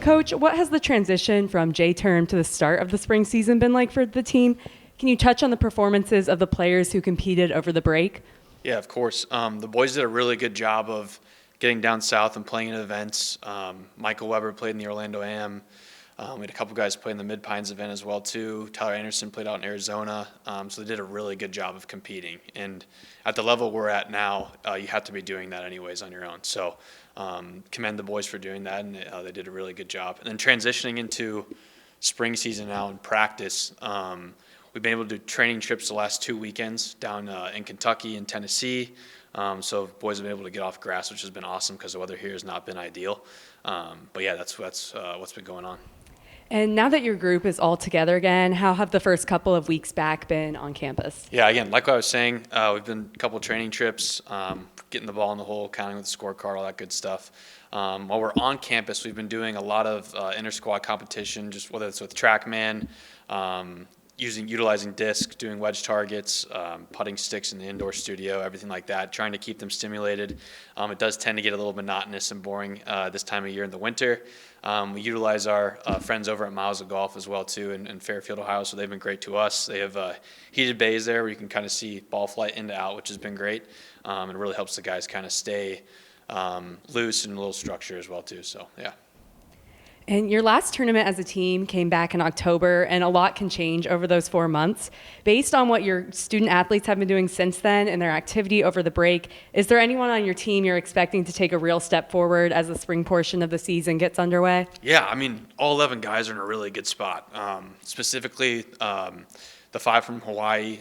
Coach, what has the transition from J-term to the start of the spring season been like for the team? Can you touch on the performances of the players who competed over the break? Yeah, of course. The boys did a really good job of getting down south and playing in events. Michael Weber played in the Orlando Am. We had a couple guys play in the Mid-Pines event as well, too. Tyler Anderson played out in Arizona. So they did a really good job of competing. And at the level we're at now, you have to be doing that anyways on your own. So commend the boys for doing that, and they did a really good job. And then transitioning into spring season now in practice, we've been able to do training trips the last 2 weekends down in Kentucky and Tennessee. So boys have been able to get off grass, which has been awesome because the weather here has not been ideal. But yeah, that's what's been going on. And now that your group is all together again, how have the first couple of weeks back been on campus? Yeah, again, like what I was saying, we've been a couple of training trips, getting the ball in the hole, counting with the scorecard, all that good stuff. While we're on campus, we've been doing a lot of inter-squad competition, just whether it's with TrackMan, utilizing disc, doing wedge targets, putting sticks in the indoor studio, everything like that, trying to keep them stimulated. It does tend to get a little monotonous and boring this time of year in the winter. We utilize our friends over at Miles of Golf as well, too, in Fairfield, Ohio, so they've been great to us. They have heated bays there where you can kind of see ball flight in to out, which has been great. It really helps the guys kind of stay loose and a little structure as well, too, so yeah. And your last tournament as a team came back in October, and a lot can change over those 4 months. Based on what your student athletes have been doing since then and their activity over the break, is there anyone on your team you're expecting to take a real step forward as the spring portion of the season gets underway? Yeah, I mean, all 11 guys are in a really good spot. Specifically, the 5 from Hawaii.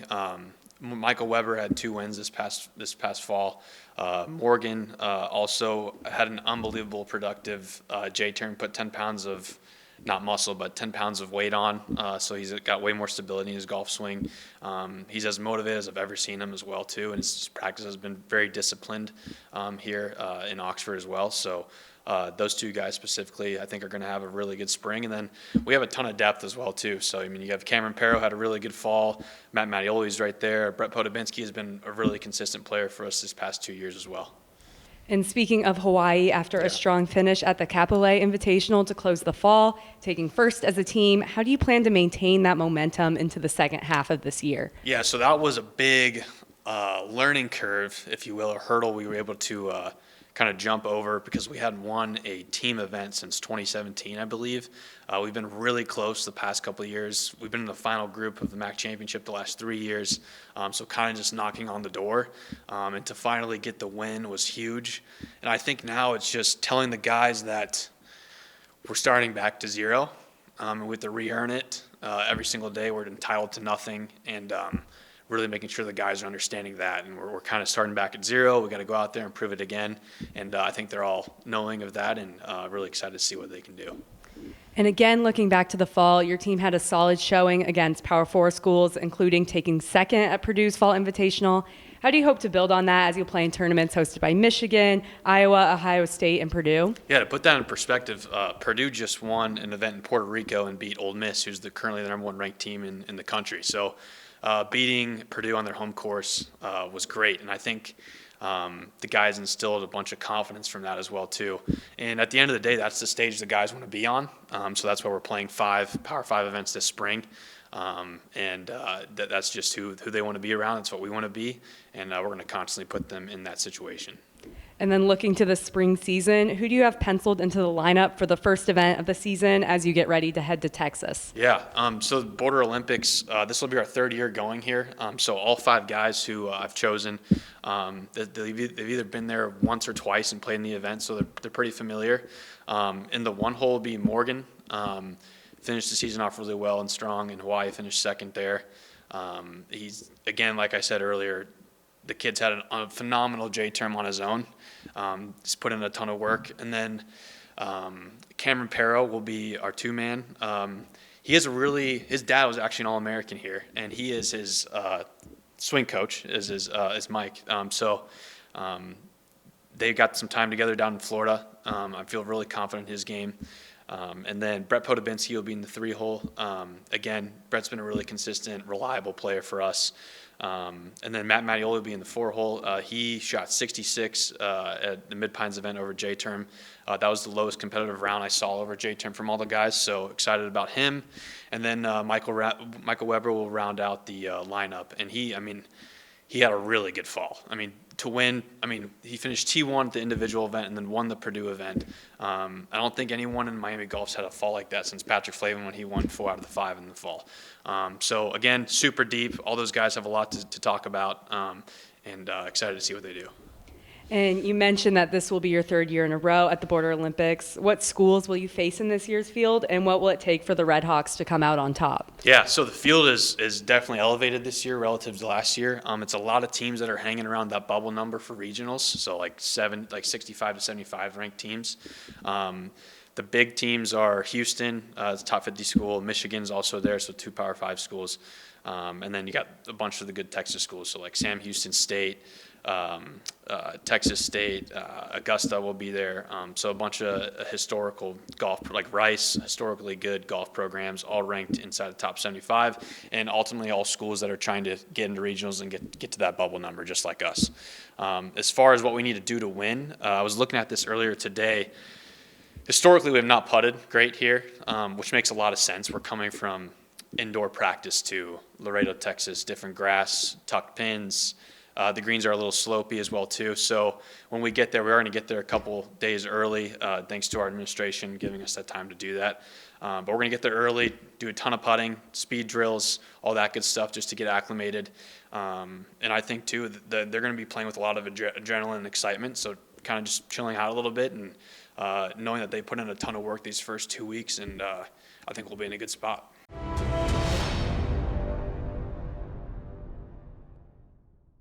Michael Weber had 2 wins this past fall. Morgan also had an unbelievable productive J-turn, put 10 pounds of, not muscle, but 10 pounds of weight on. So he's got way more stability in his golf swing. He's as motivated as I've ever seen him as well, too. And his practice has been very disciplined here in Oxford as well. So those 2 guys specifically, I think, are going to have a really good spring. And then we have a ton of depth as well, too. So, I mean, you have Cameron Perro had a really good fall. Matt Mattioli's right there. Brett Podobinski has been a really consistent player for us this past 2 years as well. And speaking of Hawaii, after a strong finish at the Kapolei Invitational to close the fall, taking first as a team, how do you plan to maintain that momentum into the second half of this year? Yeah, so that was a big learning curve, if you will, a hurdle we were able to kind of jump over because we hadn't won a team event since 2017, I believe. We've been really close the past couple of years. We've been in the final group of the MAC championship the last 3 years, so kind of just knocking on the door. And to finally get the win was huge. And I think now it's just telling the guys that we're starting back to zero, and we have to re-earn it every single day. We're entitled to nothing, and really making sure the guys are understanding that, and we're kind of starting back at zero. We got to go out there and prove it again, and I think they're all knowing of that and really excited to see what they can do. And again, looking back to the fall, your team had a solid showing against Power 4 schools, including taking second at Purdue's Fall Invitational. How do you hope to build on that as you play in tournaments hosted by Michigan, Iowa, Ohio State, and Purdue? Yeah, to put that in perspective, Purdue just won an event in Puerto Rico and beat Ole Miss, who's currently the number 1 ranked team in the country. So beating Purdue on their home course was great, and I think the guys instilled a bunch of confidence from that as well, too. And at the end of the day, that's the stage the guys want to be on. So that's why we're playing 5 Power 5 events this spring. That's just who they want to be around. That's what we want to be, and we're going to constantly put them in that situation. And then looking to the spring season, who do you have penciled into the lineup for the first event of the season as you get ready to head to Texas? Yeah, so the Border Olympics, this will be our 3rd year going here. So all 5 guys who I've chosen, they've either been there once or twice and played in the event, so they're pretty familiar. In the 1 hole will be Morgan. Finished the season off really well and strong in Hawaii, finished second there. He's, again, like I said earlier, the kid's had a phenomenal J-term on his own. He's put in a ton of work. And then Cameron Perro will be our 2-man. His dad was actually an All-American here, and he is his swing coach, is Mike. They got some time together down in Florida. I feel really confident in his game. And then Brett Podobinski will be in the 3 hole. Again, Brett's been a really consistent, reliable player for us. And then Matt Mattioli will be in the 4-hole. He shot 66 at the Mid-Pines event over J-Term. That was the lowest competitive round I saw over J-Term from all the guys, so excited about him. And then Michael Weber will round out the lineup. And he had a really good fall. To win, he finished T1 at the individual event and then won the Purdue event. I don't think anyone in Miami Golf's had a fall like that since Patrick Flavin when he won 4 out of the 5 in the fall. So again, super deep. All those guys have a lot to talk about, and excited to see what they do. And you mentioned that this will be your 3rd year in a row at the Border Olympics. What schools will you face in this year's field, and what will it take for the Red Hawks to come out on top? Yeah, so the field is definitely elevated this year relative to last year. It's a lot of teams that are hanging around that bubble number for regionals, so like 65 to 75 ranked teams. The big teams are Houston, it's a top 50 school. Michigan's also there, so 2 Power 5 schools. And then you got a bunch of the good Texas schools, so like Sam Houston State, Texas State, Augusta will be there. So a bunch of historical golf, like Rice, historically good golf programs, all ranked inside the top 75, and ultimately all schools that are trying to get into regionals and get to that bubble number, just like us. As far as what we need to do to win, I was looking at this earlier today. Historically, we have not putted great here, which makes a lot of sense. We're coming from indoor practice to Laredo, Texas, different grass, tucked pins. The greens are a little slopey as well too. So when we get there, we're going to get there a couple days early, thanks to our administration giving us that time to do that. But we're going to get there early, do a ton of putting, speed drills, all that good stuff just to get acclimated. And I think too that they're going to be playing with a lot of adrenaline and excitement. So kind of just chilling out a little bit and knowing that they put in a ton of work these first 2 weeks, and I think we'll be in a good spot.